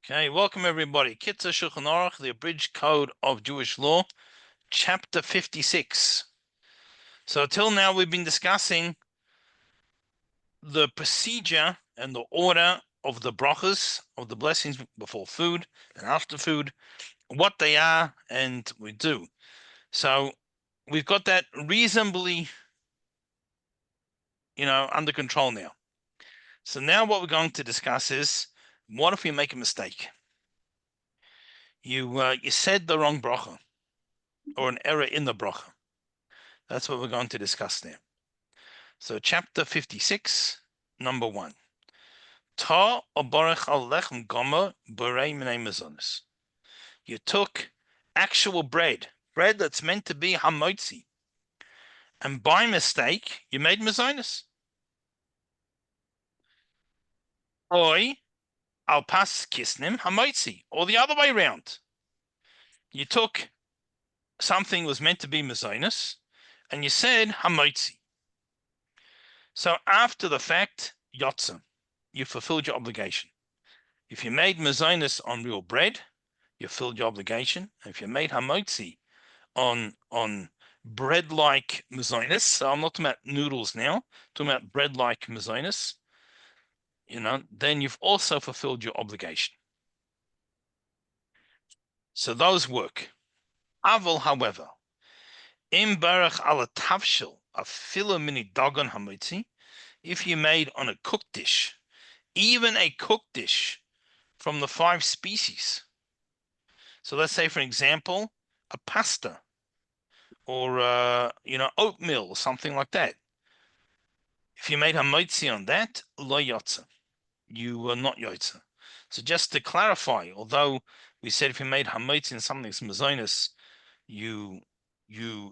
Okay, welcome everybody. Kitzur Shulchan Aruch, the abridged code of Jewish law, chapter 56. So till now we've been discussing the procedure and the order of the brachas, of the blessings before food and after food, what they are and we do. So we've got that reasonably, under control now. So now what we're going to discuss is, what if we make a mistake? You said the wrong bracha, or an error in the bracha. That's what we're going to discuss now. So chapter 56, number 1. Ta obarech al lechem gomer borei minei mezonos. You took actual bread that's meant to be hamotzi, and by mistake you made mezonos. Oi al pas kisnim hamotzi, or the other way around. You took something was meant to be mezonos, and you said hamotzi. So after the fact, yotza, you fulfilled your obligation. If you made mezonos on real bread, you filled your obligation. If you made hamotzi on bread-like mezonos, so I'm not talking about noodles now, I'm talking about bread-like mezonos, then you've also fulfilled your obligation. So those work. Aval, however, im barach ala tavshil afilu mini dagon hamotzi, if you made on a cooked dish, even a cooked dish from the 5 species. So let's say, for example, a pasta or oatmeal or something like that. If you made hamotzi on that, lo yotza, you were not yotza. So just to clarify, although we said if you made hamotzi in something that's mezonos, it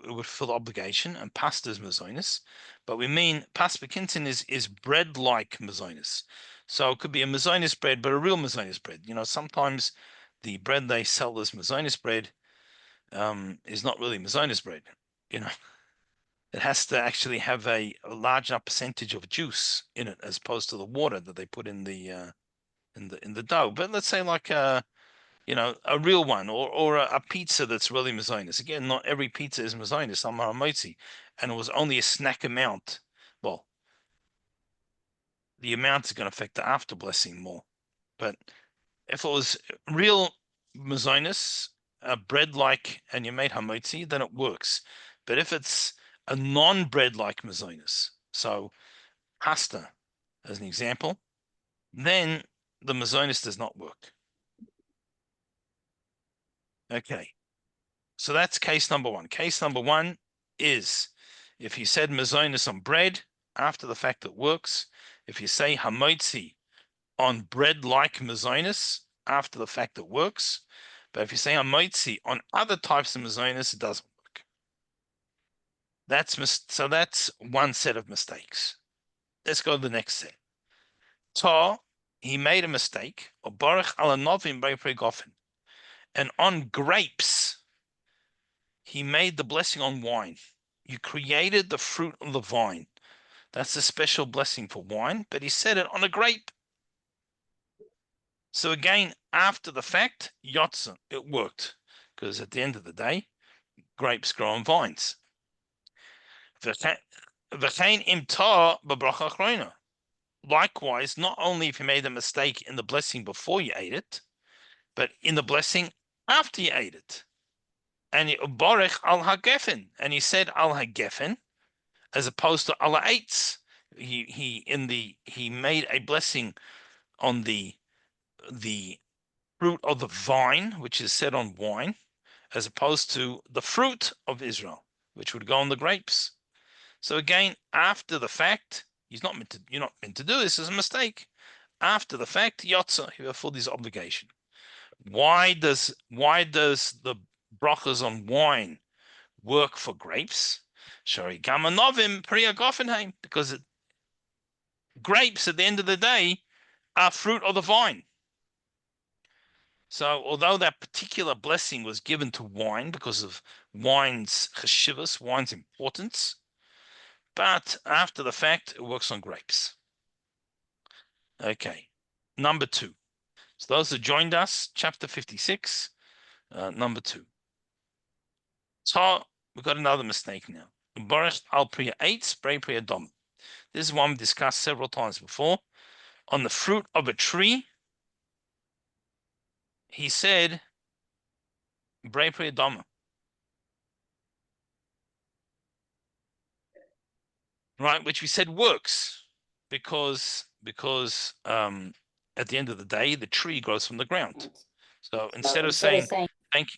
would fill the obligation, and pasta is mezonos, but we mean pasta kintin is bread-like mezonos. So it could be a mezonos bread, but a real mezonos bread. Sometimes the bread they sell as mezonos bread is not really mezonos bread. It has to actually have a large enough percentage of juice in it, as opposed to the water that they put in the dough. But let's say like a real one, or a pizza that's really mezonos. Again, not every pizza is mezonos. Some are motzi, and it was only a snack amount. Well, the amount is going to affect the after blessing more. But if it was real mezonos, bread-like, and you made hamotzi, then it works. But if it's a non-bread-like mezonos, so pasta, as an example, then the mezonos does not work. Okay, so that's case number 1. Case number 1 is if you said mezonos on bread, after the fact it works. If you say hamotzi on bread-like mezonos, after the fact it works. But if you say hamotzi on other types of mezonos, it doesn't work. So that's one set of mistakes. Let's go to the next set. He made a mistake. And on grapes, he made the blessing on wine. You created the fruit of the vine. That's a special blessing for wine, but he said it on a grape. So again, after the fact, yotza, it worked, because at the end of the day, grapes grow on vines. Likewise, not only if you made a mistake in the blessing before you ate it, but in the blessing after you ate it. And Borech al hagefen, and he said al hagefen as opposed to al eitz. He made a blessing on the fruit of the vine, which is said on wine, as opposed to the fruit of Israel, which would go on the grapes. So again, after the fact, you're not meant to do this as a mistake. After the fact, yotza, he fulfilled his obligation. Why does the brachas on wine work for grapes? Shari Gamanovim Priyagoffenheim, because grapes at the end of the day are fruit of the vine. So although that particular blessing was given to wine because of wine's cheshivas, wine's importance, but after the fact, it works on grapes. Okay, number 2. So those who joined us, chapter 56, number 2. So we've got another mistake now. Baruch al priya 8, spray priya dom. This is one we discussed several times before. On the fruit of a tree, he said, Bray priya dom. Right, which we said works because at the end of the day, the tree grows from the ground. So instead of saying thank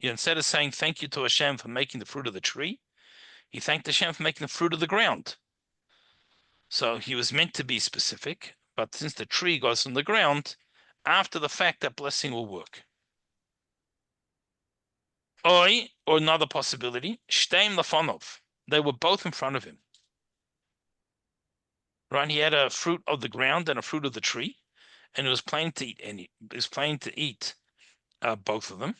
you, instead of saying thank you to Hashem for making the fruit of the tree, he thanked Hashem for making the fruit of the ground. So he was meant to be specific, but since the tree grows from the ground, after the fact, that blessing will work. Or another possibility, Shteim Lafonov. They were both in front of him. Right, he had a fruit of the ground and a fruit of the tree, and he was planning to eat. And he was planning to eat both of them.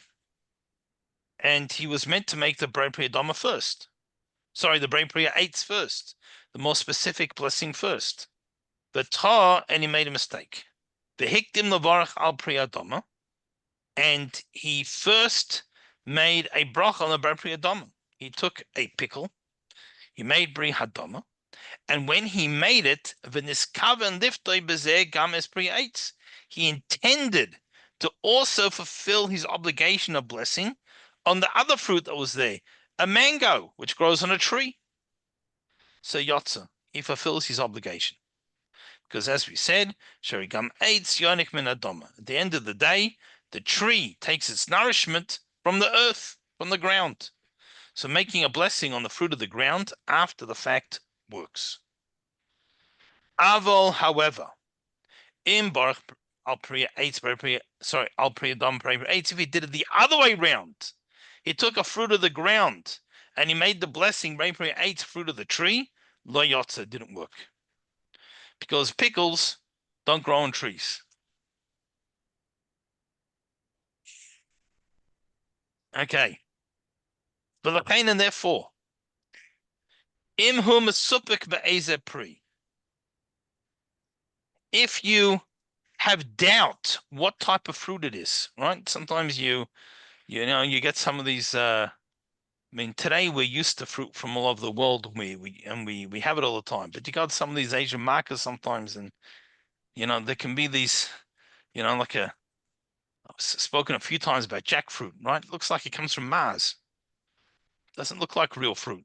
And he was meant to make the Brei Priya Dama first. Sorry, the Brei Priya 8s first, the more specific blessing first. And he made a mistake. The Hikdim Lavarach al Priya Dama, and he first made a brach on the Brei Priya Dama. He took a pickle, he made Bri Hadama. And when he made it, he intended to also fulfill his obligation of blessing on the other fruit that was there, a mango, which grows on a tree. So Yotza, he fulfills his obligation. Because as we said, at the end of the day, the tree takes its nourishment from the earth, from the ground. So making a blessing on the fruit of the ground after the fact works. Avol, however, in Baruch al Priya 8, al Priya Dam Priya 8, if he did it the other way round, he took a fruit of the ground and he made the blessing Priya 8 fruit of the tree, lo yotza, didn't work. Because pickles don't grow on trees. Okay. And therefore, imhum supik be'ezeh pri. If you have doubt what type of fruit it is, right? Sometimes you get some of these. I mean, today we're used to fruit from all over the world. We have it all the time. But you got some of these Asian markets sometimes, and there can be these, like I've spoken a few times about jackfruit, right? It looks like it comes from Mars. Doesn't look like real fruit.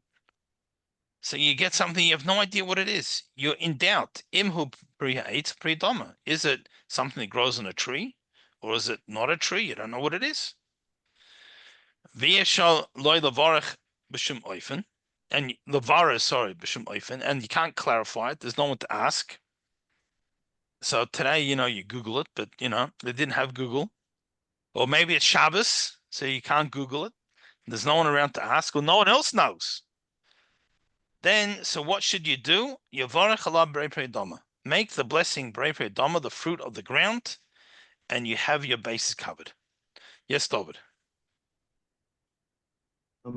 So you get something, you have no idea what it is. You're in doubt. Imhu Priyadama. Is it something that grows on a tree? Or is it not a tree? You don't know what it is. V'yeshal loy levarach b'shum oifen. And levara, sorry, b'shum oifen. And you can't clarify it. There's no one to ask. So today, you Google it, but, they didn't have Google. Or maybe it's Shabbos, so you can't Google it. There's no one around to ask, or no one else knows. Then, so what should you do? Yavarech ala Brei Priya Dama. Make the blessing Brei Priya Dama the fruit of the ground, and you have your bases covered. Yes, David.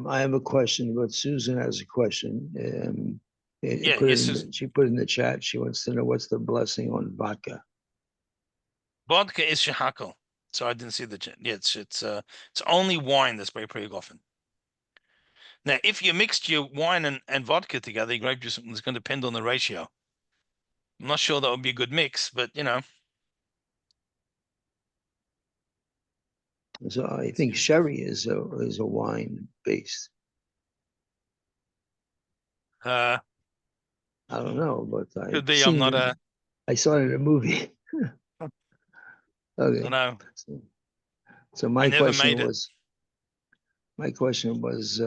I have a question, but Susan has a question. She put in the chat. She wants to know what's the blessing on vodka. Vodka is shehakol. So I didn't see the chat. Yeah, it's only wine that's Brei Priya Gofen. Now, if you mixed your wine and vodka together, your grape juice is going to depend on the ratio. I'm not sure that would be a good mix, but So I think sherry is a wine based. I don't know, but could be. I'm not a. I saw it in a movie. Okay. I know. So my question was,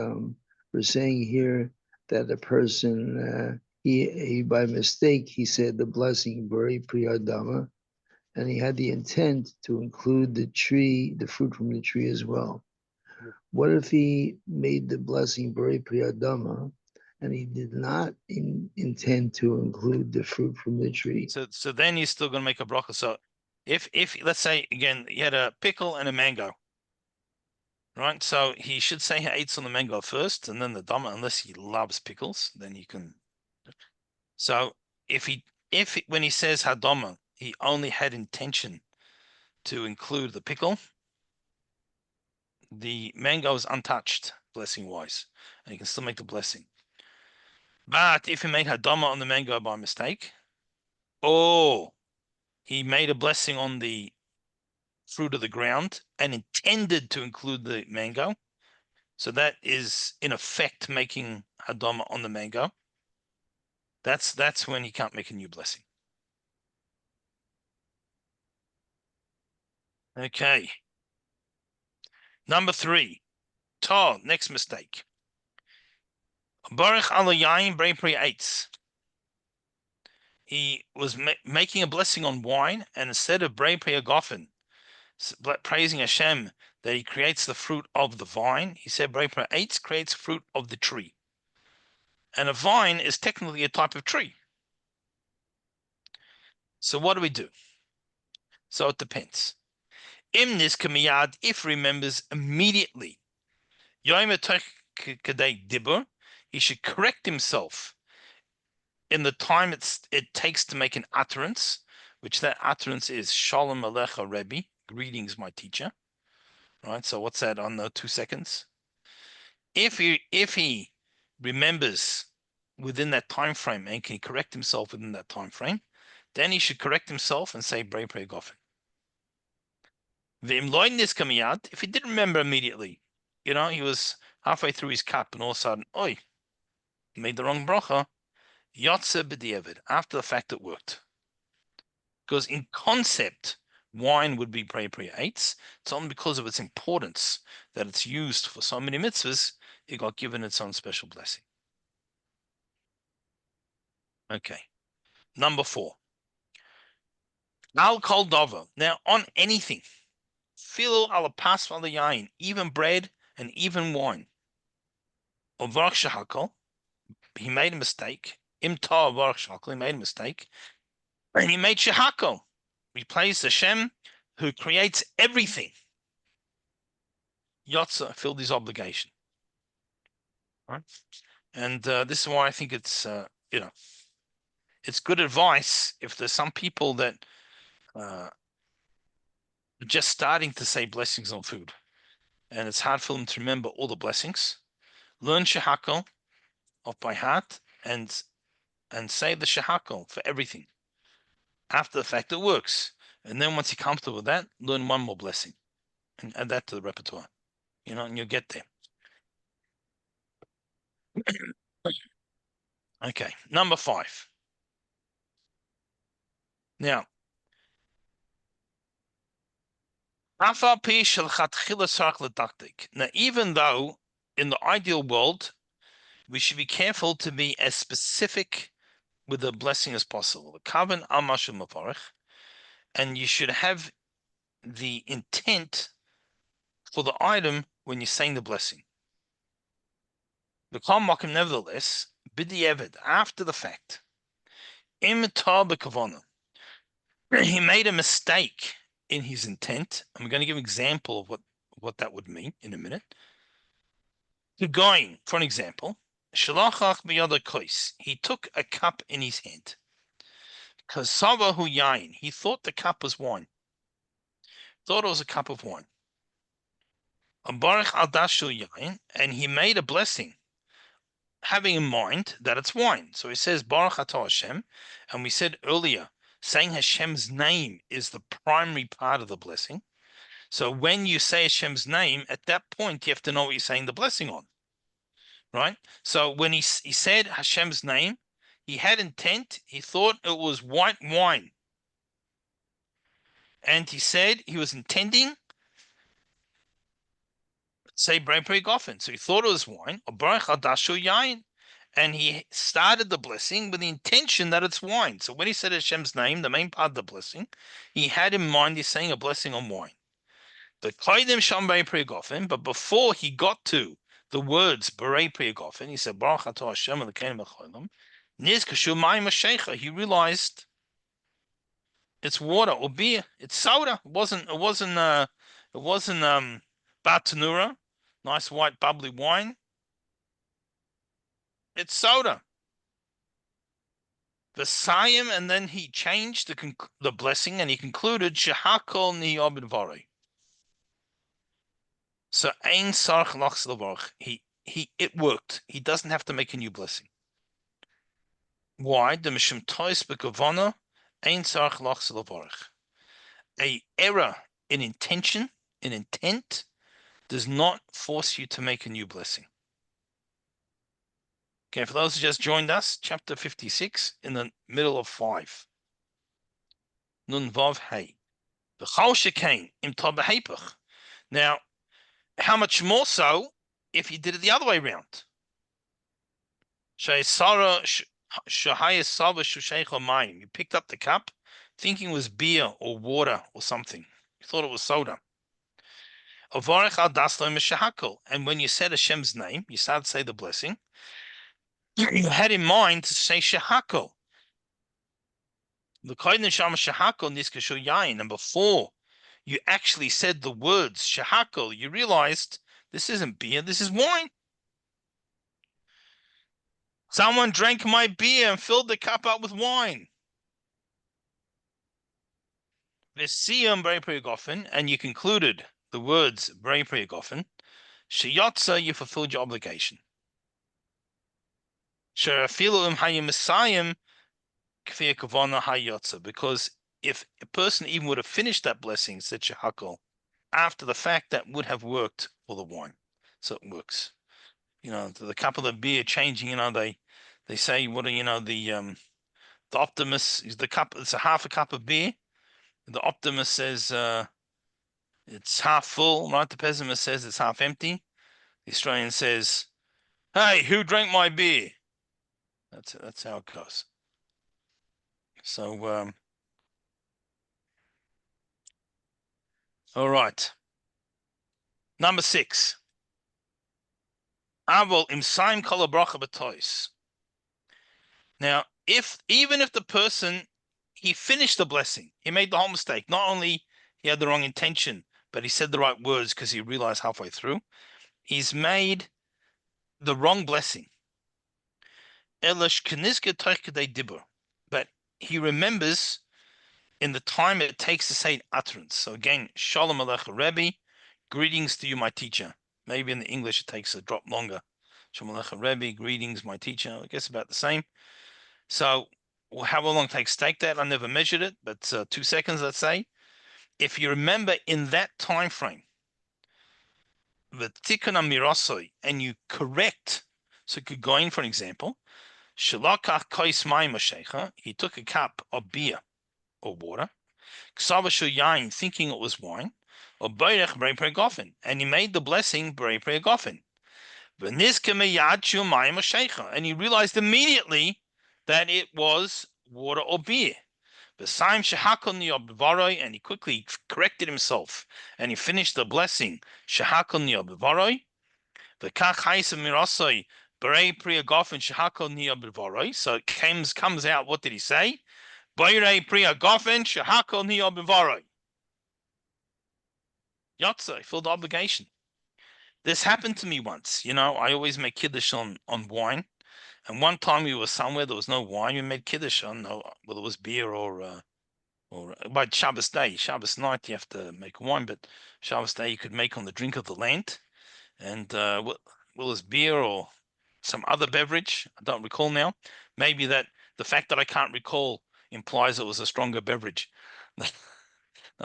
we're saying here that a person he by mistake he said the blessing Bari Priyadama, and he had the intent to include the fruit from the tree as well. What if he made the blessing Bari Priyadama and he did not intend to include the fruit from the tree? So then he's still going to make a bracha. So if let's say again he had a pickle and a mango, right? So he should say he eats on the mango first and then the dama, unless he loves pickles, then you can. So if when he says hadama, he only had intention to include the pickle, the mango is untouched, blessing-wise, and he can still make the blessing. But if he made hadama on the mango by mistake, or he made a blessing on the fruit of the ground and intended to include the mango, so that is in effect making hadama on the mango, that's when he can't make a new blessing. Okay. Number 3. Next mistake. Baruch alayayin brei eitz. He was making a blessing on wine, and instead of brei agofen, praising Hashem that he creates the fruit of the vine, he said brei eitz creates fruit of the tree. And a vine is technically a type of tree. So what do we do? So it depends. Imnis kamiyad, if remembers immediately, he should correct himself in the time it takes to make an utterance, which that utterance is Shalom Alecha Rebbe, greetings, my teacher. Right. So what's that on the 2 seconds? If he remembers within that time frame and can correct himself within that time frame, then he should correct himself and say Brei Prei Gofen. If he didn't remember immediately, he was halfway through his cup and all of a sudden, oi, he made the wrong bracha. Yotze b'diavad. After the fact, it worked. Because in concept, wine would be Brei eitz. It's only because of its importance that it's used for so many mitzvahs, it got given its own special blessing. Okay. Number 4. Al kol dover. Now, on anything, filo ala pas yain, even bread and even wine. Ovarach shahakol. He made a mistake. Im ta ovarach shahakol. He made a mistake. And he made shahakol. He praised Hashem, who creates everything. Yotza filled his obligation. Right? And this is why I think it's it's good advice if there's some people that are just starting to say blessings on food, and it's hard for them to remember all the blessings. Learn shahakol off by heart and say the shahakol for everything. After the fact, it works, and then once you're comfortable with that, learn one more blessing and add that to the repertoire. And you'll get there. Okay, number 5. Now, even though in the ideal world, we should be careful to be as specific with the blessing as possible. And you should have the intent for the item when you're saying the blessing. Nevertheless, b'diavad, after the fact, he made a mistake in his intent. I'm going to give an example of what that would mean in a minute. Going, for an example, he took a cup in his hand. Kasavahu yain, he thought the cup was wine. Thought it was a cup of wine. Baruch al yain, and he made a blessing, having in mind that it's wine. So he says Baruch atah Hashem, and we said earlier, saying Hashem's name is the primary part of the blessing. So when you say Hashem's name, at that point you have to know what you're saying the blessing on, right? So when he said Hashem's name, he had intent. He thought it was white wine, and he said he was intending say Brei Gofen. So he thought it was wine, or Baruch Hadashu Yain, and he started the blessing with the intention that it's wine. So when he said Hashem's name, the main part of the blessing, he had in mind he's saying a blessing on wine. But before he got to the words Brei Gofen, he said Baruch Atah Hashem Elokeinu Mecholam. He realized it's water or beer. It's soda. It wasn't Batanura, nice white bubbly wine. It's soda. V'sayim, and then he changed the blessing, and he concluded shehakol niyah b'dvarei. So ein sarch lachs levarch. It worked. He doesn't have to make a new blessing. Why? The mishum tois bekavana ein sarch lachs levarch. A error in intention, in intent, does not force you to make a new blessing. Okay, for those who just joined us, chapter 56, in the middle of 5. Nun vav hey. V'chal shekain im tabahepach. Now, how much more so if you did it the other way around? You picked up the cup thinking it was beer or water or something. You thought it was soda. And when you said Hashem's name, you started to say the blessing, you had in mind to say shehakol. And before you actually said the words shehakol, you realized this isn't beer, this is wine. Someone drank my beer and filled the cup up with wine. And you concluded the words Brei Priyagofen. Sheyotza, you fulfilled your obligation. Because if a person even would have finished that blessing, said Shehakol, after the fact, that would have worked for the wine. So it works. The cup of the beer changing, they say, what are, the optimist is the cup, it's a half a cup of beer. The optimist says it's half full, right? The pessimist says it's half empty. The Australian says, hey, who drank my beer? That's how it goes. So, all right. Number 6. Avol imsaim kol bracha b'tois. Now, even if the person, he finished the blessing, he made the whole mistake. Not only he had the wrong intention, but he said the right words because he realized halfway through, he's made the wrong blessing. But he remembers in the time it takes to say utterance. So again, Shalom Aleichem Rebbe, greetings to you, my teacher. Maybe in the English it takes a drop longer. Shalom Aleichem Rebbe, greetings, my teacher. I guess about the same. So how long it takes to take that, I never measured it, but 2 seconds, let's say. If you remember in that time frame, the tikkun amirosoi, and you correct, so you could go in, for an example, shalakach kois mayim mashecha, he took a cup of beer or water, ksavashu yain, thinking it was wine, or boirech brei pregofen, and he made the blessing brei pregofen. And he realized immediately that it was water or beer. And he quickly corrected himself and he finished the blessing. So it comes out, what did he say? Yotze, filled obligation. This happened to me once. I always make kiddush on wine. And one time we were somewhere, there was no wine. We made kiddush on, whether it was beer or by Shabbos day. Shabbos night you have to make wine, but Shabbos day you could make on the drink of the land. And well, it was beer or some other beverage. I don't recall now. Maybe that the fact that I can't recall implies it was a stronger beverage. No,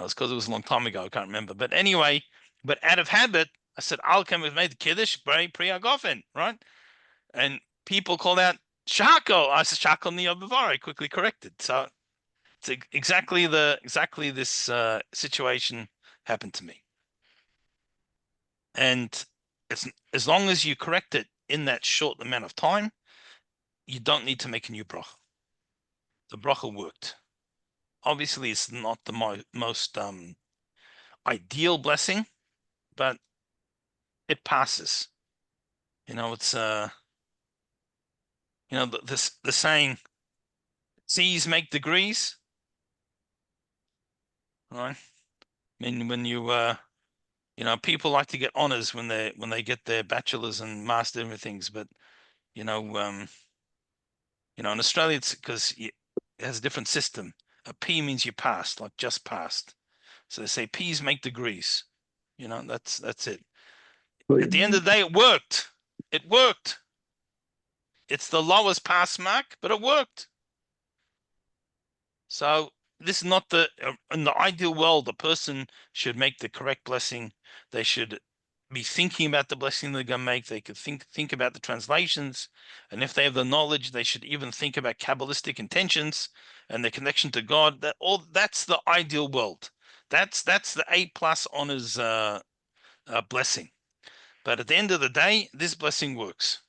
it's because it was a long time ago. I can't remember. But anyway, but out of habit, I said, Alchem has made the kiddush, priyagofen, right? And people called out Shako. I said Shako Niyabavar. I quickly corrected. So it's exactly this situation happened to me. And it's as long as you correct it in that short amount of time, you don't need to make a new bracha. The bracha worked. Obviously, it's not the most ideal blessing, but it passes. It's the saying, C's make degrees, right? I mean, when you people like to get honors when they get their bachelor's and master everything, but In Australia, it's because it has a different system. A P means you passed, like just passed. So they say P's make degrees. That's it. At the end of the day, it worked. It worked. It's the lowest pass mark, but it worked. So this is not in the ideal world, the person should make the correct blessing. They should be thinking about the blessing they're going to make. They could think about the translations. And if they have the knowledge, they should even think about Kabbalistic intentions and their connection to God. That's the ideal world. That's the A+ honors blessing. But at the end of the day, this blessing works.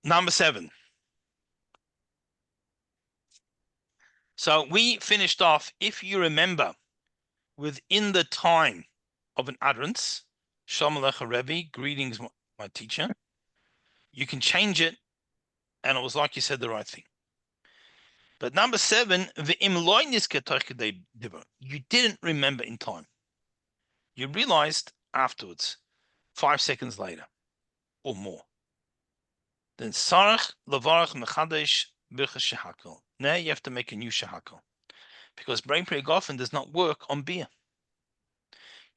Number 7. So we finished off, if you remember, within the time of an utterance, Shalom Aleichem Rebbe, greetings, my teacher, you can change it, and it was like you said the right thing. But number 7, you didn't remember in time. You realized afterwards, 5 seconds later, or more. Then sarach levarach mechadesh bircha shehakol. Now you have to make a new shehakol, because brain gofen does not work on beer.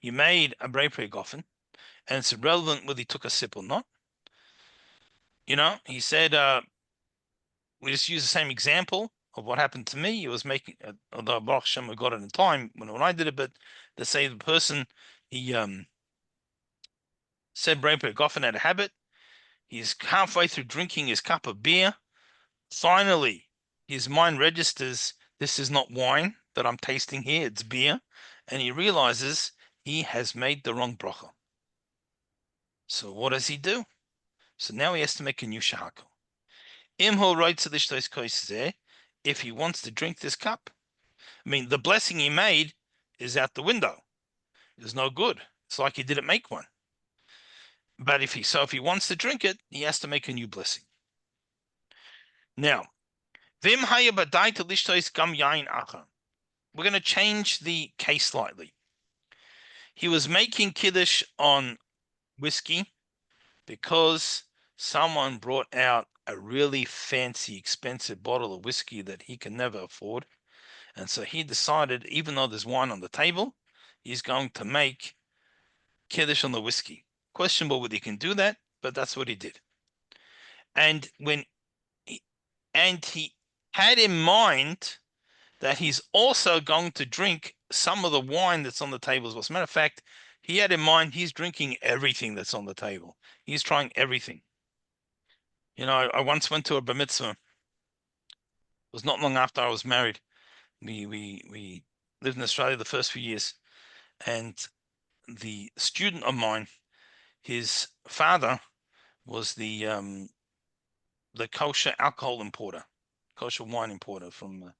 You made a brain gofen, and it's irrelevant whether he took a sip or not. He said, we just use the same example of what happened to me. He was making, although Baruch Hashem, we got it in time when I did it, but they say the person, he said brain gofen had a habit. He's halfway through drinking his cup of beer. Finally, his mind registers, this is not wine that I'm tasting here, it's beer. And he realizes he has made the wrong bracha. So what does he do? So now he has to make a new shahako. If he wants to drink this cup, the blessing he made is out the window. It's no good. It's like he didn't make one. But if he wants to drink it, he has to make a new blessing. Now, we're going to change the case slightly. He was making kiddush on whiskey because someone brought out a really fancy, expensive bottle of whiskey that he can never afford. And so he decided, even though there's wine on the table, he's going to make kiddush on the whiskey. Questionable whether he can do that, but that's what he did. And he had in mind that he's also going to drink some of the wine that's on the table as well. As a matter of fact, he had in mind he's drinking everything that's on the table. He's trying everything. I once went to a bar mitzvah. It was not long after I was married. We lived in Australia the first few years, and the student of mine, his father was the kosher alcohol importer, kosher wine importer from,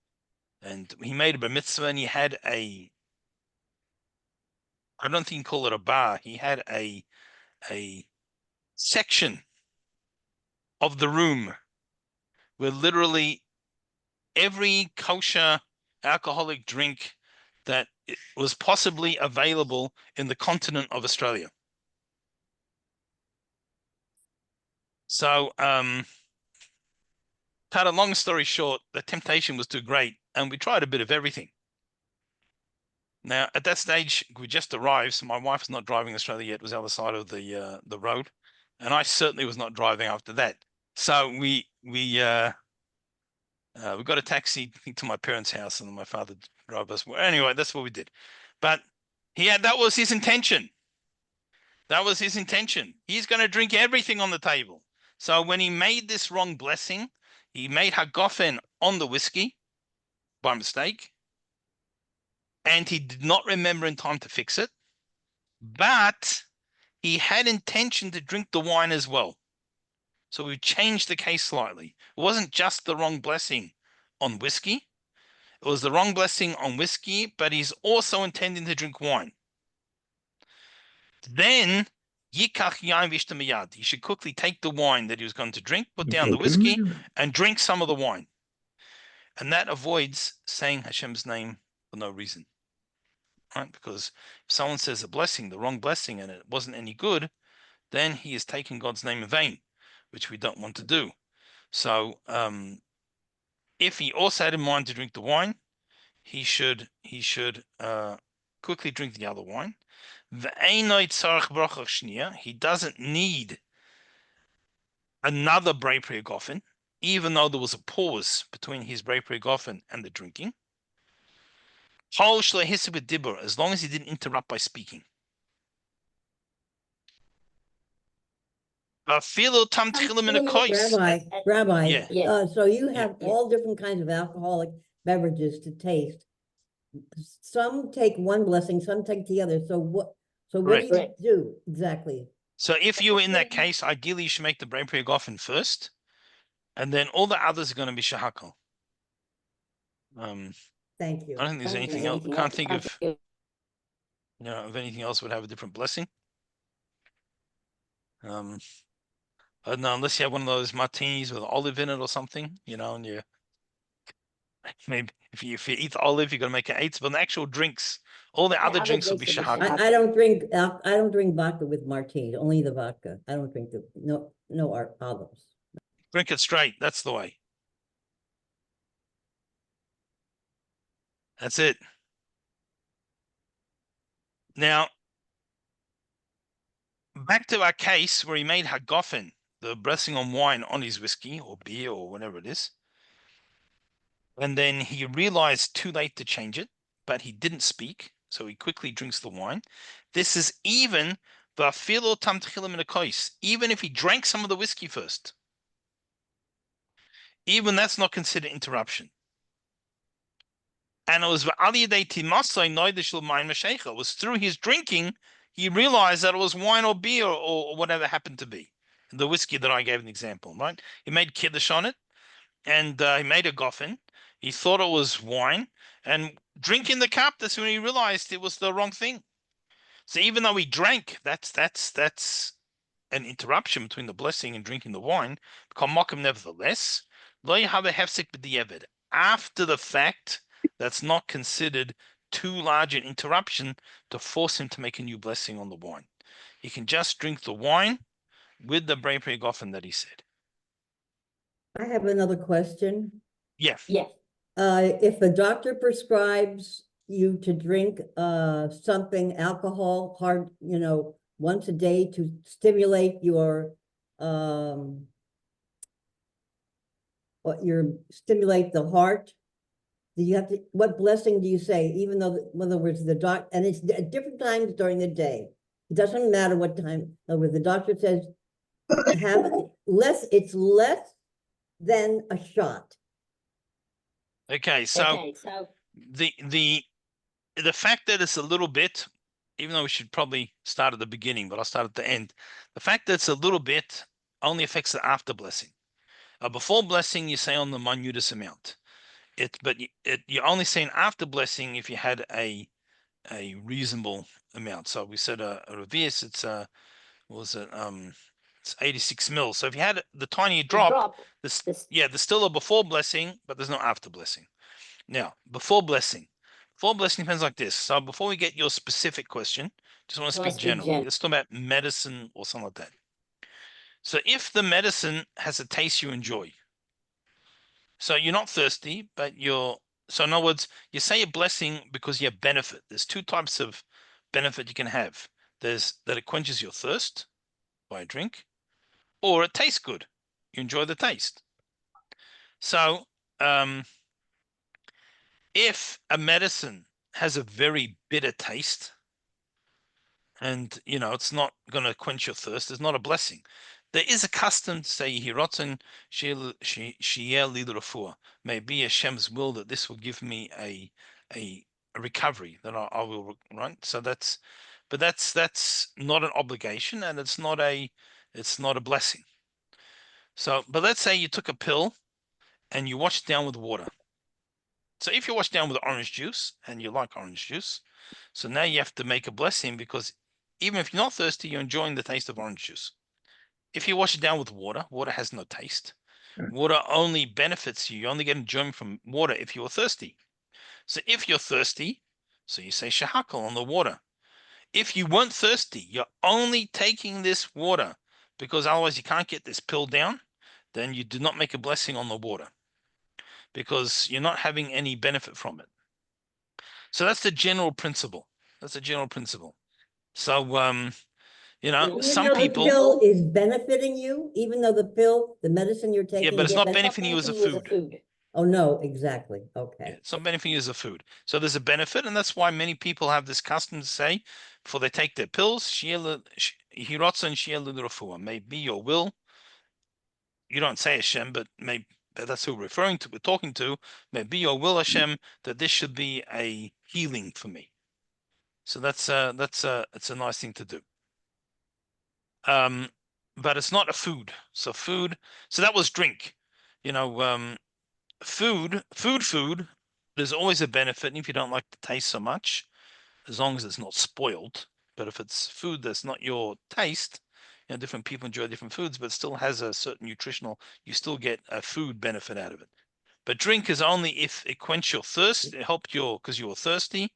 and he made a bar mitzvah, and he had I don't think you call it a bar. He had a section of the room where literally every kosher alcoholic drink that was possibly available in the continent of Australia. So, cut a long story short, the temptation was too great, and we tried a bit of everything. Now, at that stage, we just arrived, so my wife was not driving Australia yet, was the other side of the road, and I certainly was not driving after that. So we got a taxi to my parents' house, and then my father drove us. Well, anyway, that's what we did. But that was his intention. That was his intention. He's going to drink everything on the table. So when he made this wrong blessing, he made hagofen on the whiskey by mistake, and he did not remember in time to fix it. But he had intention to drink the wine as well. So we changed the case slightly. It wasn't just the wrong blessing on whiskey. It was the wrong blessing on whiskey, but he's also intending to drink wine. Then yikach yain v'ishtamiyad. He should quickly take the wine that he was going to drink, put down the whiskey, and drink some of the wine. And that avoids saying Hashem's name for no reason. Right? Because if someone says a blessing, the wrong blessing, and it wasn't any good, then he is taking God's name in vain, which we don't want to do. So if he also had in mind to drink the wine, he should quickly drink the other wine. He doesn't need another Brei Gofen, even though there was a pause between his Brei Gofen and the drinking. As long as he didn't interrupt by speaking. Rabbi, Yeah. so you have all different kinds of alcoholic beverages to taste. Some take one blessing, some take the other. So what do you do exactly? So if you were in that case, ideally you should make the Brei Gofen first, and then all the others are going to be shahakal. Thank you. I don't think there's anything else. I can't think of of anything else would have a different blessing. I don't know, unless you have one of those martinis with olive in it or something, and you maybe if you eat the olive, you're gonna make it eight. But the actual drinks, all the other drinks will be shahakal. I don't drink vodka with martinis, only the vodka. I don't drink no olives. Drink it straight. That's the way. That's it. Now, back to our case where he made hagofen, the blessing on wine on his whiskey or beer or whatever it is. And then he realized too late to change it, but he didn't speak. So he quickly drinks the wine. This is even the filo tam techilim in a kois, even if he drank some of the whiskey first. Even that's not considered interruption. And it was it was through his drinking he realized that it was wine or beer or whatever happened to be. The whiskey that I gave an example, right? He made kiddush on it, and he made a goffin. He thought it was wine, and drinking the cup, that's when he realized it was the wrong thing. So even though he drank, that's an interruption between the blessing and drinking the wine. Nevertheless, after the fact, that's not considered too large an interruption to force him to make a new blessing on the wine. He can just drink the wine with the Brei Gofen that he said. I have another question. Yes. If the doctor prescribes you to drink something alcohol hard, once a day to stimulate your stimulate the heart, do you have to, what blessing do you say, even though, in other words, and it's at different times during the day. It doesn't matter what time. In other words, the doctor says it's less than a shot. Okay, so the fact that it's a little bit, even though we should probably start at the beginning, but I'll start at the end. The fact that it's a little bit only affects the after blessing. Before blessing, you say on the minutest amount. You're only saying after blessing if you had a reasonable amount. So we said a reverse, it's it's 86 mil. So if you had the tiny drop, there's still a before blessing, but there's no after blessing. Now, before blessing depends like this. So before we get your specific question, just want to speak generally. Let's talk about medicine or something like that. So if the medicine has a taste you enjoy, so you're not thirsty, but so in other words, you say a blessing because you have benefit. There's two types of benefit you can have. There's that it quenches your thirst by a drink, or it tastes good. You enjoy the taste. So if a medicine has a very bitter taste, and it's not going to quench your thirst, it's not a blessing. There is a custom to say hirotzen shiel lidrafua. Maybe Hashem's will that this will give me a recovery, that I will, right? So that's not an obligation, and it's not a blessing. So, but let's say you took a pill and you washed it down with water. So if you wash down with orange juice and you like orange juice, so now you have to make a blessing because even if you're not thirsty, you're enjoying the taste of orange juice. If you wash it down with water, water has no taste. Water only benefits you. You only get enjoyment from water if you're thirsty. So if you're thirsty, so you say shahakal on the water. If you weren't thirsty, you're only taking this water because otherwise you can't get this pill down. then you do not make a blessing on the water because you're not having any benefit from it. So that's the general principle. That's a general principle. So, some The people, pill is benefiting you, even though the pill, the medicine you're taking. but it's not benefiting you as a food. Oh, no, exactly. Okay. Yeah, it's not benefiting you as a food. So there's a benefit, and that's why many people have this custom to say, before they take their pills, may be your will. You don't say Hashem, but that's who we're referring to, we're talking to. May be your will, Hashem, that this should be a healing for me. So it's a nice thing to do. But it's not a food. So that was drink. Food, there's always a benefit. And if you don't like the taste so much, as long as it's not spoiled. But if it's food that's not your taste, different people enjoy different foods, but still has a certain nutritional, you still get a food benefit out of it. But drink is only if it quench your thirst, it helped because you were thirsty. It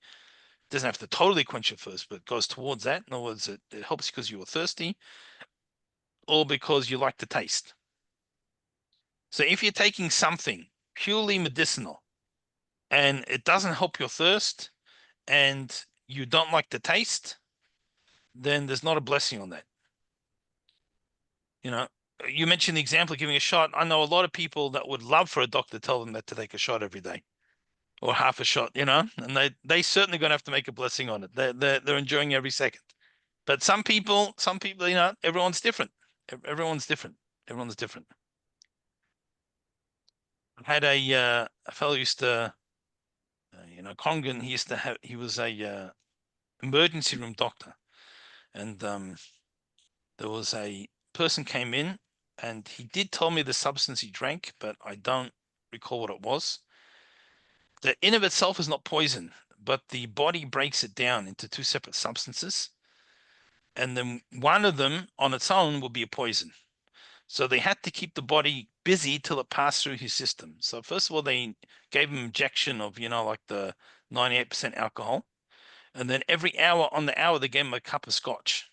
doesn't have to totally quench your thirst, but it goes towards that. In other words, it helps because you were thirsty or because you like the taste. So if you're taking something purely medicinal and it doesn't help your thirst and you don't like the taste, then there's not a blessing on that. You mentioned the example of giving a shot. I know a lot of people that would love for a doctor to tell them that to take a shot every day or half a shot, and they certainly going to have to make a blessing on it. They're enjoying every second. But some people, everyone's different. Everyone's different. Everyone's different. I had a fellow used to, Congan, he was a emergency room doctor. And there was a person came in and he did tell me the substance he drank, but I don't recall what it was. The in of itself is not poison, but the body breaks it down into two separate substances. And then one of them on its own will be a poison. So they had to keep the body busy till it passed through his system. So first of all, they gave him injection of, like the 98% alcohol. And then every hour on the hour, they gave him a cup of scotch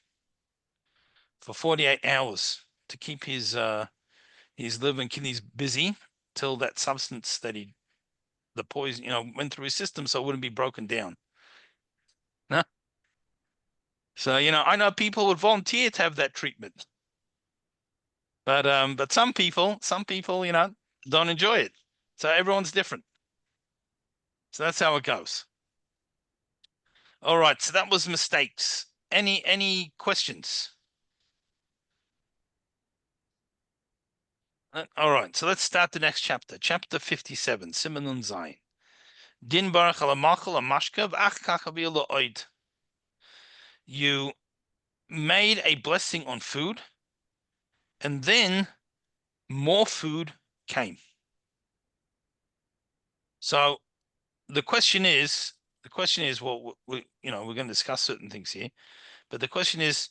for 48 hours to keep his liver and kidneys busy till that substance the poison, went through his system so it wouldn't be broken down. Huh? So, I know people would volunteer to have that treatment. But some people, don't enjoy it. So everyone's different. So that's how it goes. All right. So that was mistakes. Any questions? All right. So let's start the next chapter. Chapter 57. Siman Nun Zayin. Din barach ala machal amashka v'ach kacha v'ilo oid. You made a blessing on food, and then more food came. So the question is, well, we're going to discuss certain things here, but the question is,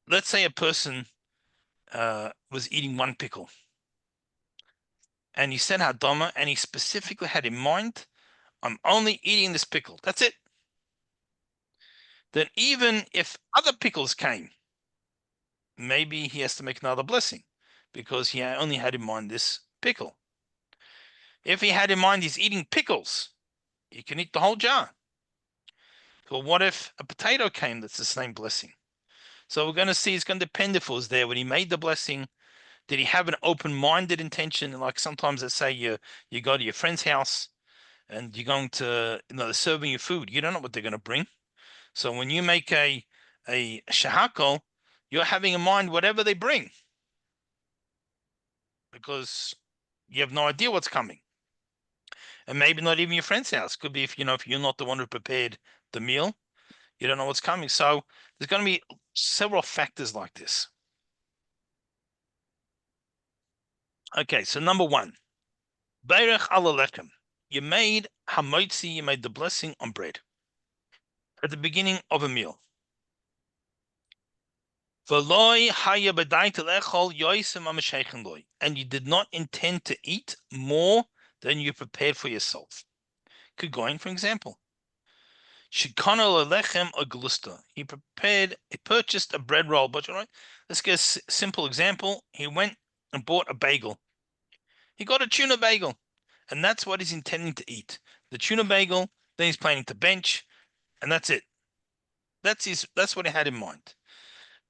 let's say a person was eating one pickle, and he said hadama, and he specifically had in mind, I'm only eating this pickle. That's it. Then even if other pickles came, maybe he has to make another blessing because he only had in mind this pickle. If he had in mind he's eating pickles, he can eat the whole jar. But what if a potato came that's the same blessing? So we're going to see, it's going to depend if it was there when he made the blessing. Did he have an open-minded intention? Like sometimes let's say you go to your friend's house and you're going to, they're serving you food. You don't know what they're going to bring. So when you make a shahakol, you're having in mind whatever they bring because you have no idea what's coming. And maybe not even your friend's house. Could be if you're not the one who prepared the meal, you don't know what's coming. So there's going to be several factors like this. Okay, so number one, Beirech ala lechem. You made hamoitzi, you made the blessing on bread at the beginning of a meal. And you did not intend to eat more than you prepared for yourself. Could go in, for example. He purchased a bread roll, but let's get a simple example. He went and bought a bagel. He got a tuna bagel, and that's what he's intending to eat. The tuna bagel, then he's planning to bench, and that's it. That's what he had in mind.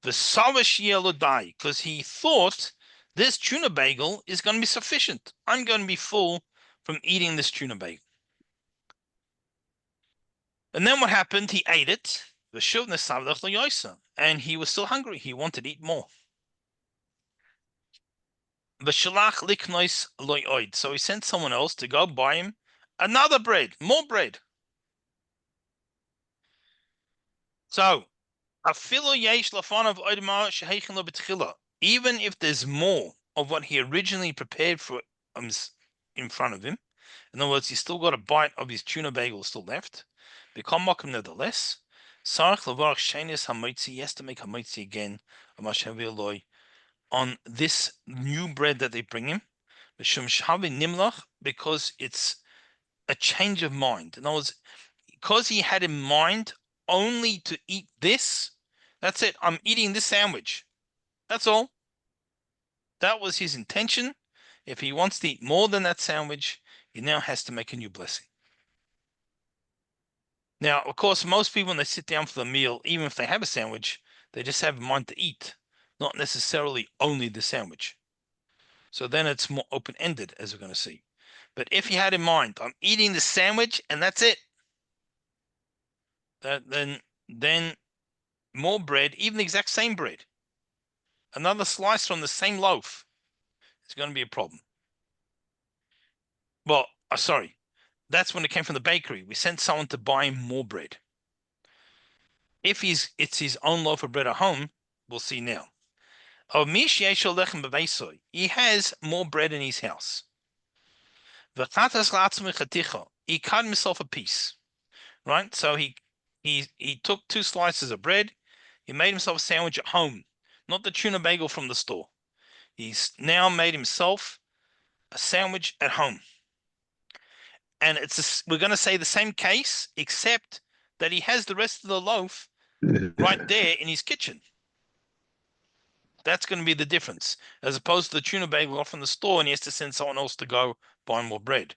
The Savashielodai, because he thought this tuna bagel is going to be sufficient. I'm going to be full from eating this tuna bagel. And then what happened? He ate it, and he was still hungry. He wanted to eat more. So he sent someone else to go buy him another bread, more bread. So, even if there's more of what he originally prepared for in front of him, in other words, he's still got a bite of his tuna bagel still left. Nevertheless, he has to make hamitzi again on this new bread that they bring him, because it's a change of mind. In other words, because he had in mind only to eat this, that's it. I'm eating this sandwich. That's all. That was his intention. If he wants to eat more than that sandwich, he now has to make a new blessing. Now, of course, most people, when they sit down for the meal, even if they have a sandwich, they just have in mind to eat, not necessarily only the sandwich. So then it's more open-ended, as we're going to see. But if he had in mind, I'm eating the sandwich and that's it, then more bread, even the exact same bread, another slice from the same loaf, is going to be a problem. Well, sorry, that's when it came from the bakery. We sent someone to buy him more bread. If it's his own loaf of bread at home, we'll see now. He has more bread in his house. He cut himself a piece, right? So he took 2 slices of bread. He made himself a sandwich at home, not the tuna bagel from the store. He's now made himself a sandwich at home. And we're going to say the same case, except that he has the rest of the loaf right there in his kitchen. That's going to be the difference, as opposed to the tuna bagel off from the store, and he has to send someone else to go buy more bread.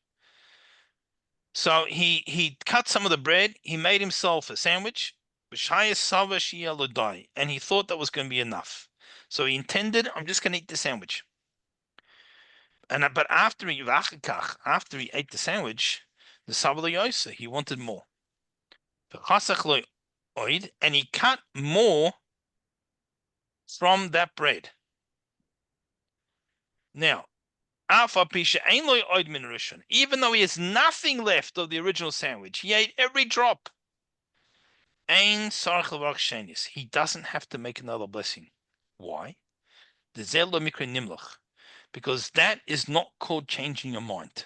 So he cut some of the bread. He made himself a sandwich, and he thought that was going to be enough. So he intended, I'm just going to eat the sandwich. But after he ate the sandwich, he wanted more. And he cut more from that bread. Now, even though he has nothing left of the original sandwich, he ate every drop. He doesn't have to make another blessing. Why? Because that is not called changing your mind.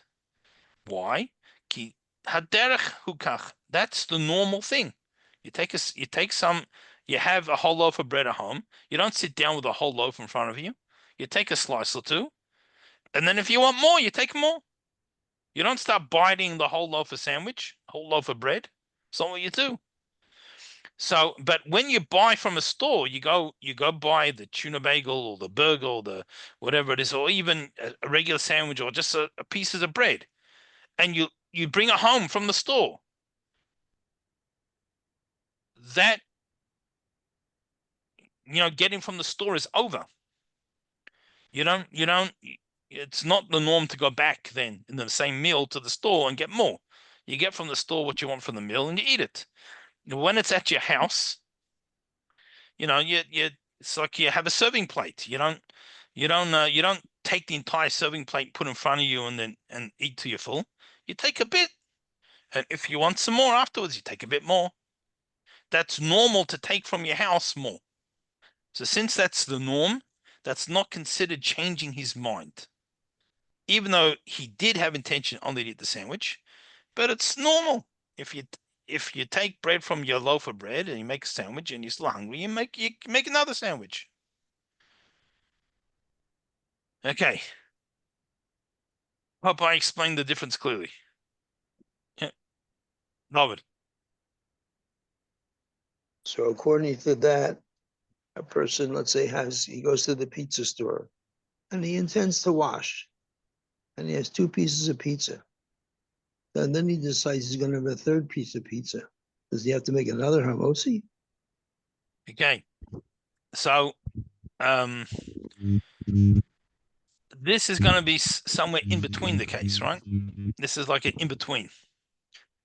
Why? That's the normal thing. You have a whole loaf of bread at home. You don't sit down with a whole loaf in front of you. You take a slice or two, and then if you want more, you take more. You don't start biting the whole loaf of sandwich, whole loaf of bread. It's not what you do. So, but when you buy from a store, you go buy the tuna bagel or the burger or the whatever it is, or even a regular sandwich or just a pieces of bread, and you bring it home from the store. That, getting from the store is over. It's not the norm to go back then in the same meal to the store and get more. You get from the store what you want from the meal and you eat it. When it's at your house, it's like you have a serving plate. You don't take the entire serving plate, put in front of you, and eat till you're full. You take a bit, and if you want some more afterwards, you take a bit more. That's normal to take from your house more. So since that's the norm, that's not considered changing his mind. Even though he did have intention only to eat the sandwich, but it's normal. If you take bread from your loaf of bread and you make a sandwich and you're still hungry, you make another sandwich. Okay. Hope I explained the difference clearly. Yeah. Robert. So according to that, a person, let's say, he goes to the pizza store and he intends to wash, and he has 2 pieces of pizza. And then he decides he's going to have a 3rd piece of pizza. Does he have to make another hamotzi? Okay. So this is going to be somewhere in between the case, right? This is like an in between.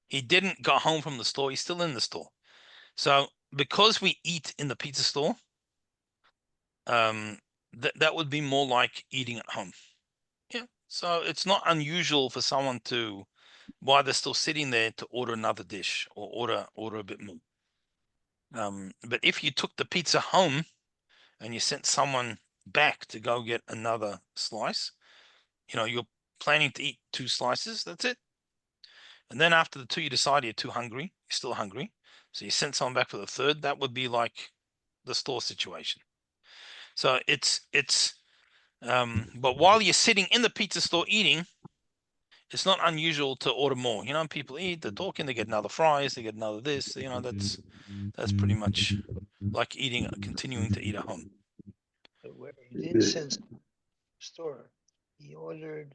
He didn't go home from the store. He's still in the store. So because we eat in the pizza store, that would be more like eating at home. Yeah. So it's not unusual for someone to, while they're still sitting there, to order another dish or order a bit more. But if you took the pizza home and you sent someone back to go get another slice, you're planning to eat 2 slices. That's it. And then after the 2, you decide you're too hungry. You're still hungry. So you send someone back for the 3rd. That would be like the store situation. So but while you're sitting in the pizza store eating, it's not unusual to order more. People eat, they're talking, they get another fries, they get another this. That's pretty much like continuing to eat at home. But where he didn't send to the store, he ordered,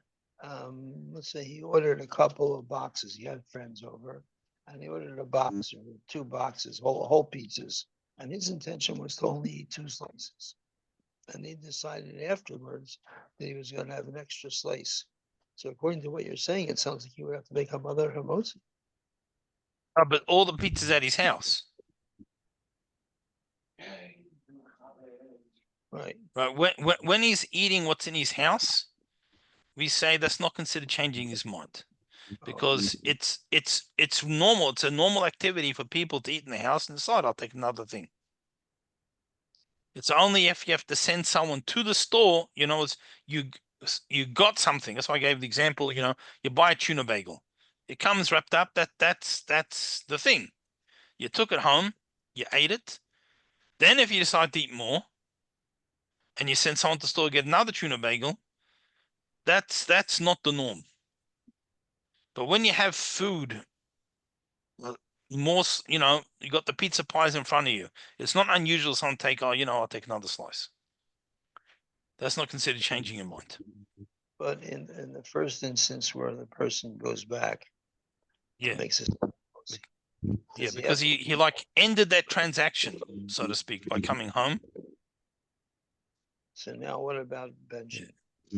let's say he ordered a couple of boxes. He had friends over, and he ordered a box or 2 boxes, whole pizzas. And his intention was to only eat 2 slices. And he decided afterwards that he was going to have an extra slice. So according to what you're saying, it sounds like you would have to make a mother hamotzi. But all the pizzas at his house. Right. Right. When he's eating what's in his house, we say that's not considered changing his mind, because it's normal. It's a normal activity for people to eat in the house and decide, I'll take another thing. It's only if you have to send someone to the store, it's you got something. That's why I gave the example. You buy a tuna bagel, it comes wrapped up. That's the thing. You took it home, you ate it. Then if you decide to eat more, and you send someone to the store to get another tuna bagel, that's not the norm. But when you have food, more, you got the pizza pies in front of you. It's not unusual someone take, I'll take another slice. That's not considered changing your mind. But in the first instance where the person goes back, Yeah, makes it. yeah, because he like ended that transaction, so to speak, by coming home. So now what about benching?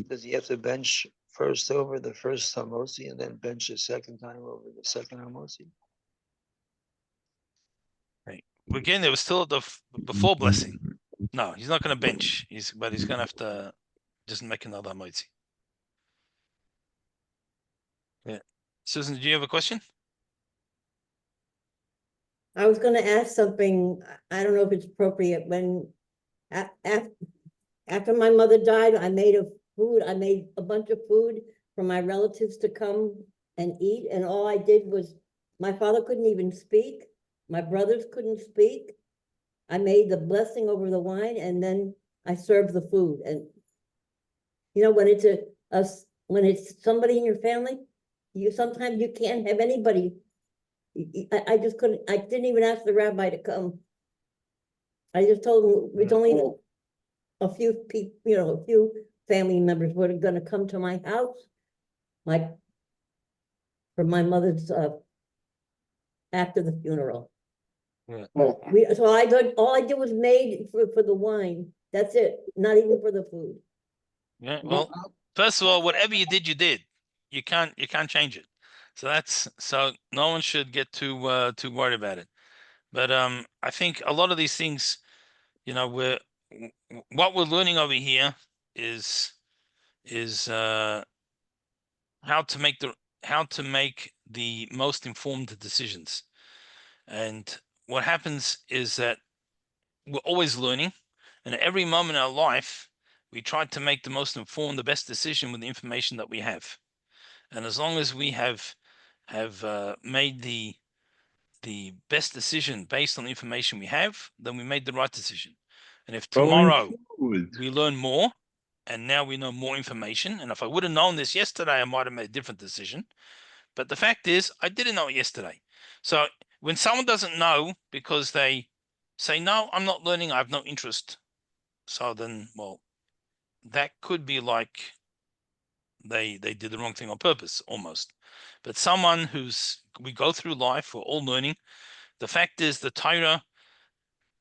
Does he have to bench first over the first hamotzi and then bench a second time over the second hamotzi? Right. Again, there was still the before blessing. No, he's not going to bench. But he's going to have to just make another hamotzi. Yeah. Susan, do you have a question? I was gonna ask something, I don't know if it's appropriate, when after my mother died, I made a bunch of food for my relatives to come and eat, and all I did was, my father couldn't even speak, my brothers couldn't speak. I made the blessing over the wine, and then I served the food. And when it's somebody in your family, sometimes you can't have anybody. I just couldn't, I didn't even ask the rabbi to come. I just told him it's only a few people, a few family members were gonna come to my house, for my mother's, after the funeral. Yeah. So all I did was made for the wine. That's it, not even for the food. Yeah. Well, first of all, whatever you did. You can't change it. So no one should get too worried about it. But I think a lot of these things, what we're learning over here is how to make the most informed decisions. And what happens is that we're always learning, and at every moment in our life, we try to make the most informed, the best decision with the information that we have. And as long as we have made the best decision based on the information we have, then we made the right decision. And if tomorrow we learn more, and now we know more information, and if I would have known this yesterday, I might have made a different decision. But the fact is, I didn't know it yesterday. So when someone doesn't know because they say, no, I'm not learning, I have no interest. So then, well, that could be like they did the wrong thing on purpose, almost. But someone we go through life, we're all learning. The fact is, the Torah,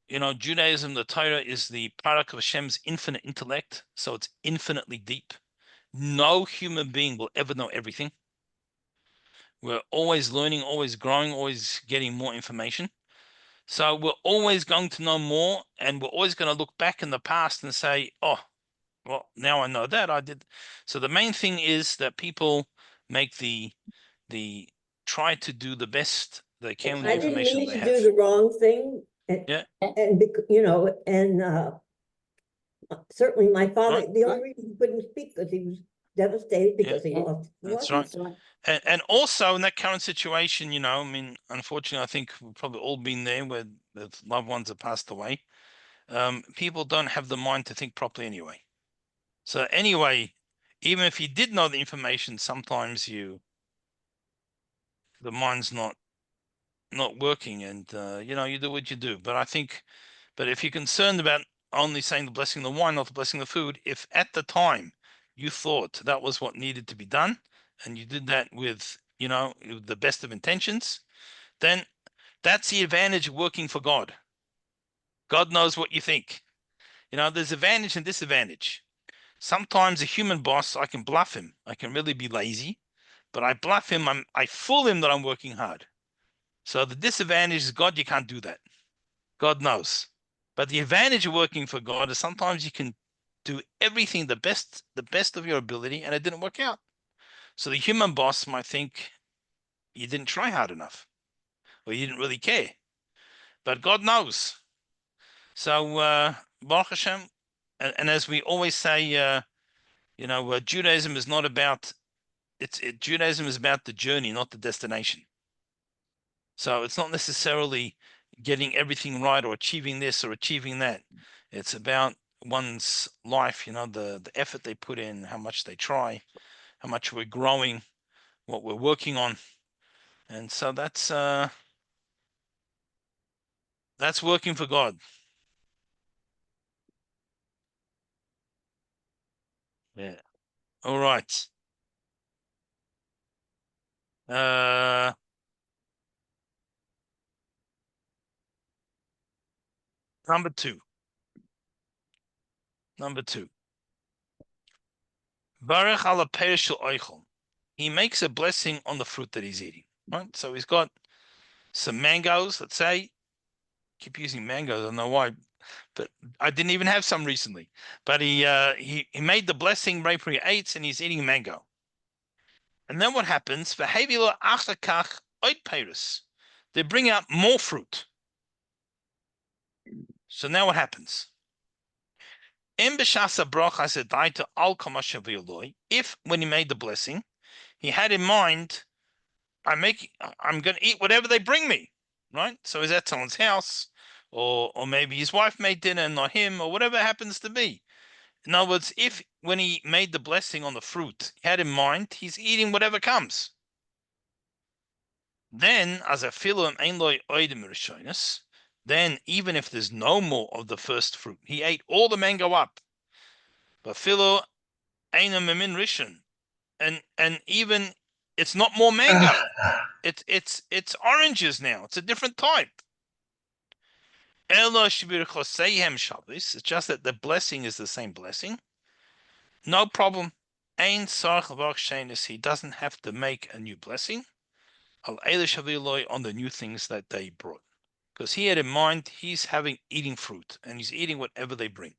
Judaism, the Torah is the product of Hashem's infinite intellect, so it's infinitely deep. No human being will ever know everything. We're always learning, always growing, always getting more information. So we're always going to know more, and we're always going to look back in the past and say, oh, well, now I know that I did. So the main thing is that people make the try to do the best they can with the I didn't information mean they to have. do the wrong thing. Yeah. And, certainly my father, Right. the only reason he couldn't speak because he was devastated because he lost his That's wife. right. And also in that current situation, I mean, unfortunately, I think we've probably all been there where the loved ones have passed away. People don't have the mind to think properly anyway. So anyway, even if you did know the information, sometimes the mind's not working, and you do what you do. But if you're concerned about only saying the blessing of the wine, not the blessing of the food, if at the time you thought that was what needed to be done, and you did that with the best of intentions, then that's the advantage of working for God. God knows what you think. There's advantage and disadvantage. Sometimes a human boss, I can bluff him. I can really be lazy, but I bluff him. I fool him that I'm working hard. So the disadvantage is God, you can't do that. God knows. But the advantage of working for God is sometimes you can do everything the best of your ability, and it didn't work out. So the human boss might think you didn't try hard enough, or you didn't really care. But God knows. So Baruch Hashem, and as we always say, Judaism is not about Judaism is about the journey, not the destination. So it's not necessarily getting everything right or achieving this or achieving that. It's about one's life, the effort they put in, how much they try, how much we're growing, what we're working on. And so that's working for God. Yeah. All right. Number two. Baruch ala perishal oichel. He makes a blessing on the fruit that he's eating. Right? So he's got some mangoes, let's say. Keep using mangoes, I don't know why, but I didn't even have some recently. But he made the blessing right for he ate, and he's eating mango. And then what happens? They bring out more fruit. So now what happens? If when he made the blessing, he had in mind, I'm going to eat whatever they bring me, right? So he's at someone's house, or maybe his wife made dinner and not him, or whatever it happens to be. In other words, if when he made the blessing on the fruit, he had in mind he's eating whatever comes. Then, as a philum ein loy oidim rishonis, then even if there's no more of the first fruit, he ate all the mango up. But philo einam min rishon, and even it's not more mango. It's oranges now. It's a different type. It's just that the blessing is the same blessing. No problem. He doesn't have to make a new blessing on the new things that they brought. Because he had in mind he's eating fruit, and he's eating whatever they bring.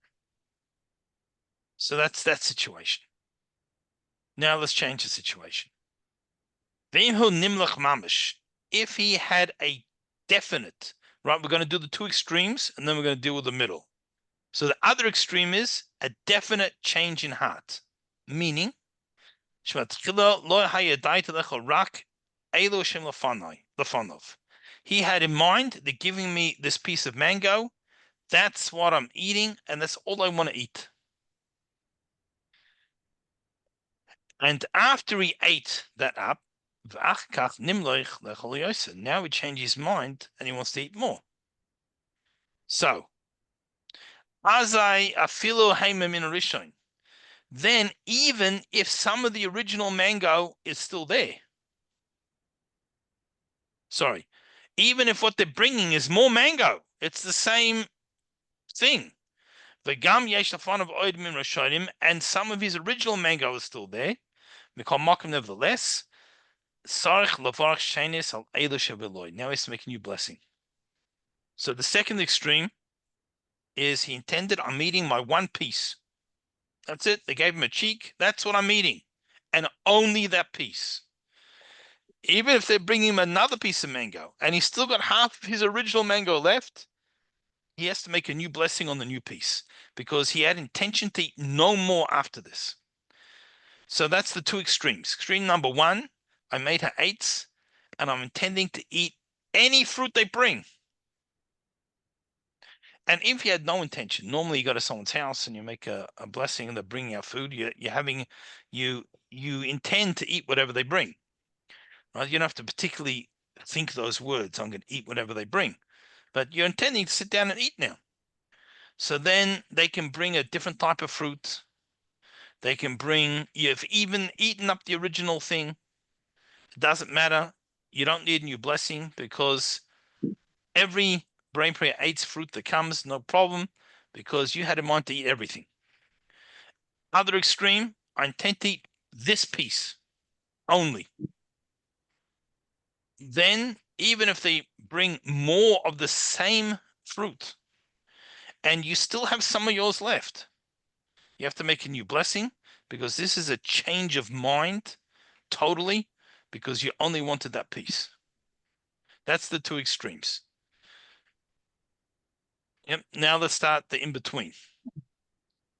So that's that situation. Now let's change the situation. If he had a definite, right, we're going to do the two extremes, and then we're going to deal with the middle. So the other extreme is a definite change in heart, meaning he had in mind they're giving me this piece of mango. That's what I'm eating, and that's all I want to eat. And after he ate that up, now he changed his mind and he wants to eat more. So, then even if some of the original mango is still there, sorry, even if what they're bringing is more mango, it's the same thing. And some of his original mango is still there. Nevertheless, now he's making you blessing. So the second extreme is he intended, I'm eating my one piece. That's it. They gave him a cheek. That's what I'm eating. And only that piece. Even if they're bringing him another piece of mango and he's still got half of his original mango left, he has to make a new blessing on the new piece because he had intention to eat no more after this. So that's the two extremes. Extreme number one, I made her eights and I'm intending to eat any fruit they bring. And if you had no intention, normally you go to someone's house and you make a blessing and they're bringing out food, you intend to eat whatever they bring. Right? You don't have to particularly think those words, I'm going to eat whatever they bring. But you're intending to sit down and eat now. So then they can bring a different type of fruit. They can bring, you've even eaten up the original thing. It doesn't matter. You don't need a new blessing because every brain prayer eats fruit that comes, no problem, because you had in mind to eat everything. Other extreme, I intend to eat this piece only. Then, even if they bring more of the same fruit and you still have some of yours left, you have to make a new blessing because this is a change of mind totally because you only wanted that piece. That's the two extremes. Yep. Now let's start the in-between.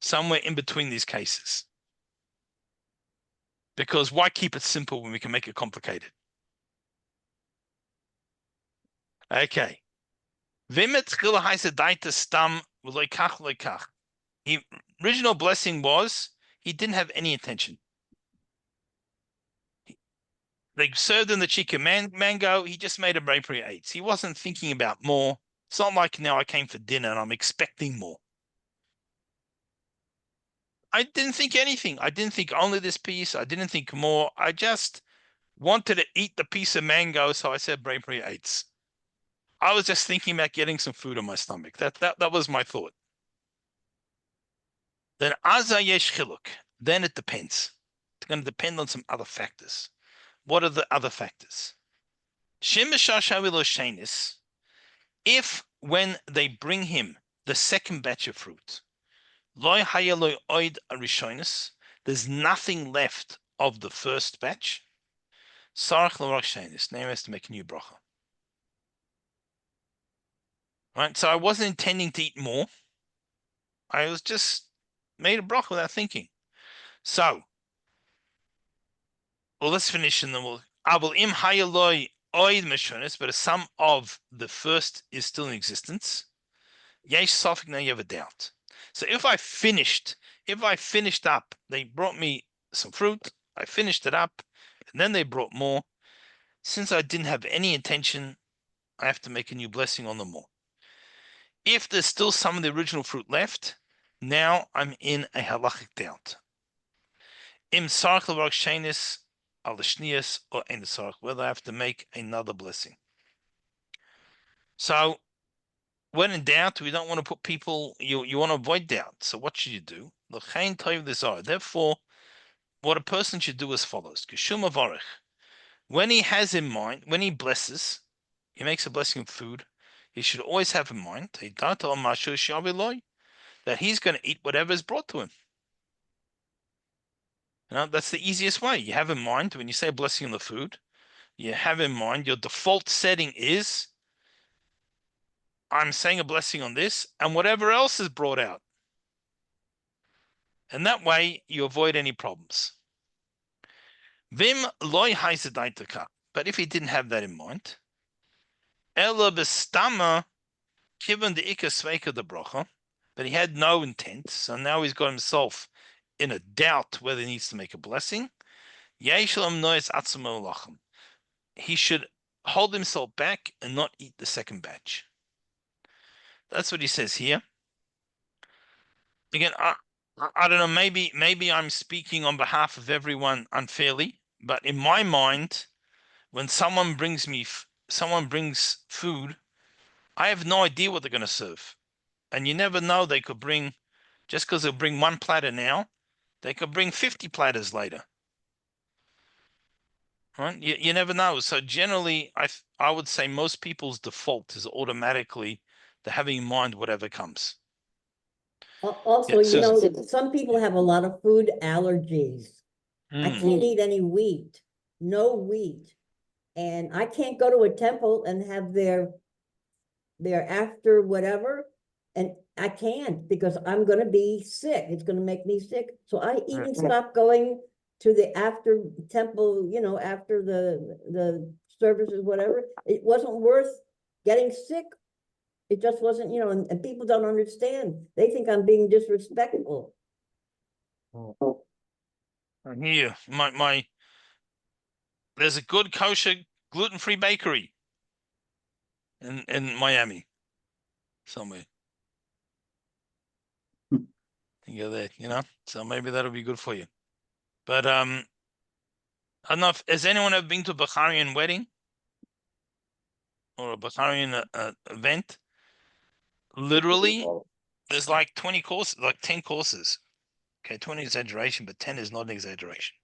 Somewhere in between these cases. Because why keep it simple when we can make it complicated? Okay. The original blessing was he didn't have any intention. They served him the chicken mango. He just made a brain for 8. He wasn't thinking about more. It's not like now I came for dinner and I'm expecting more. I didn't think anything. I didn't think only this piece. I didn't think more. I just wanted to eat the piece of mango, so I said brain for 8. I was just thinking about getting some food in my stomach. That was my thought. Then azayesh chiluk. Then it depends. It's going to depend on some other factors. What are the other factors? If when they bring him the second batch of fruit, there's nothing left of the first batch, now he has to make a new bracha. Right? So I wasn't intending to eat more. I was just made a bracha without thinking. So, well, let's finish and then we'll. Im hayaloi oid meshonis, but some of the first is still in existence. Yesh safik, now you have a doubt. So if I finished up, they brought me some fruit, I finished it up, and then they brought more. Since I didn't have any intention, I have to make a new blessing on them all. If there's still some of the original fruit left, now I'm in a halachic doubt. Im sarch levarach shenis al shnias or ein sarch, whether I have to make another blessing. So when in doubt, we don't want to put people, you want to avoid doubt. So what should you do? Therefore, what a person should do is follows. When he has in mind, when he blesses, he makes a blessing of food, he should always have in mind that he's going to eat whatever is brought to him. That's the easiest way. You have in mind, when you say a blessing on the food, you have in mind your default setting is I'm saying a blessing on this and whatever else is brought out. And that way you avoid any problems. Vim loy haizadaitaka. But if he didn't have that in mind, ela bestama given the ikka sveika the bracha, but he had no intent, so now he's got himself in a doubt whether he needs to make a blessing. Yeshalam nois atzmo lachem. He should hold himself back and not eat the second batch. That's what he says here. Again, I don't know, maybe I'm speaking on behalf of everyone unfairly, but in my mind, when someone brings food, I have no idea what they're going to serve. And you never know, they could bring, just because they'll bring one platter now, they could bring 50 platters later. Right? You never know. So generally, I would say most people's default is automatically they're having in mind whatever comes. Also, Yeah, some people have a lot of food allergies. I can't eat any wheat, no wheat. And I can't go to a temple and have their after whatever. And I can't because I'm going to be sick. It's going to make me sick. So I even stopped going to the after temple, after the services, whatever. It wasn't worth getting sick. It just wasn't, and people don't understand. They think I'm being disrespectful. I hear you. There's a good kosher gluten-free bakery in Miami somewhere. You go there, so maybe that'll be good for you. But I don't know has anyone ever been to a Baharian wedding or a Baharian event? Literally, there's like 20 courses, like 10 courses. Okay, 20 exaggeration, but 10 is not an exaggeration.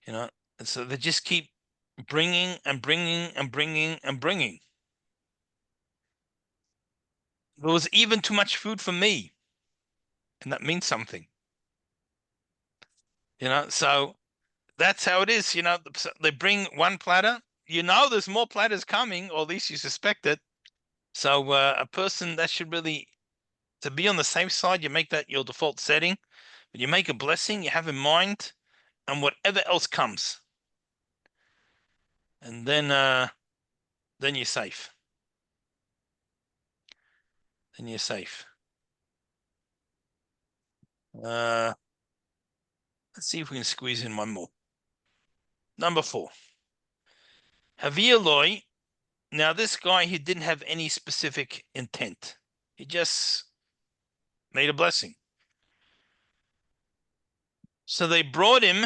And so they just keep bringing and bringing and bringing and bringing. There was even too much food for me, and that means something. So that's how it is. They bring one platter. There's more platters coming, or at least you suspect it. So a person that should really, to be on the safe side, you make that your default setting. But you make a blessing, you have in mind, and whatever else comes, and then you're safe. Then you're safe. Let's see if we can squeeze in one more. Number 4. Havialoi. Now, this guy, he didn't have any specific intent. He just made a blessing. So they brought him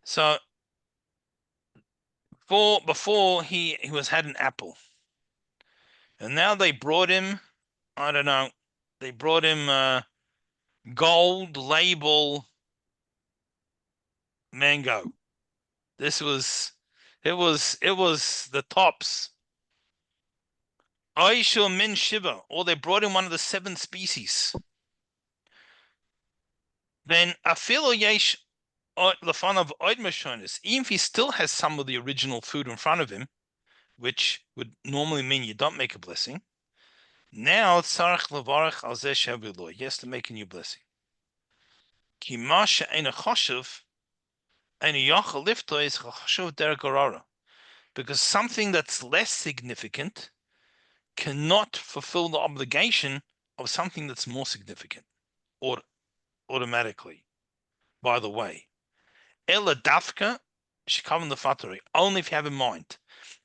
so before he had an apple. And now they brought him, I don't know, they brought him gold label mango. It was the tops. Aisha min shiva, or they brought in one of the 7 species. Then afilo yesh lefan of oidmashonis, even if he still has some of the original food in front of him, which would normally mean you don't make a blessing. Now tzarich levarach al zeh sheviloi. He has to make a new blessing. Ki masha ein choshev ein yachal lifto is choshev derek orara. Because something that's less significant cannot fulfill the obligation of something that's more significant, or automatically. By the way, ela dafka shikavan the fatari, only if you have in mind.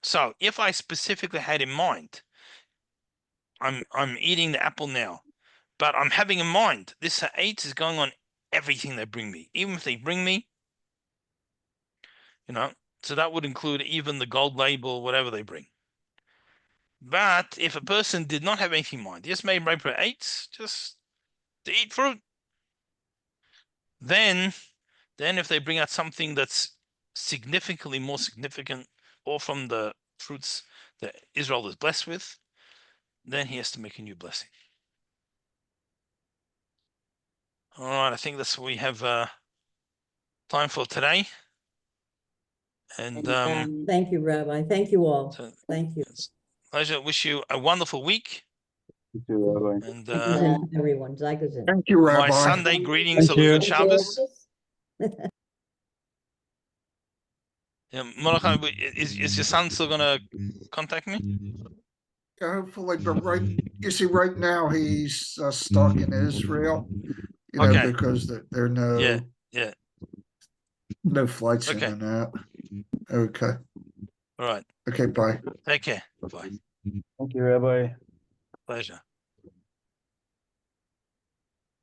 So if I specifically had in mind, I'm eating the apple now, but I'm having in mind this ha'etz is going on everything they bring me, even if they bring me, so that would include even the gold label, whatever they bring. But if a person did not have anything in mind, just made Retiree 8 just to eat fruit, then if they bring out something that's significantly more significant, or from the fruits that Israel is blessed with, then he has to make a new blessing. All right, I think that's what we have time for today. And thank you, Rabbi. Thank you all. So thank you. It's a pleasure. Wish you a wonderful week. You too, Rabbi. And Everyone, Zygazin. Thank you, Rabbi. my Sunday greetings Thank of a you. good Shabbos. Yeah, Mordechai, is your son still gonna contact me? Yeah, hopefully, but you see, right now he's stuck in Israel, Okay. because there are no Yeah. no flights in Okay. and out. Okay. All right. Okay, bye. Take care. Bye. Thank you, Rabbi. Pleasure.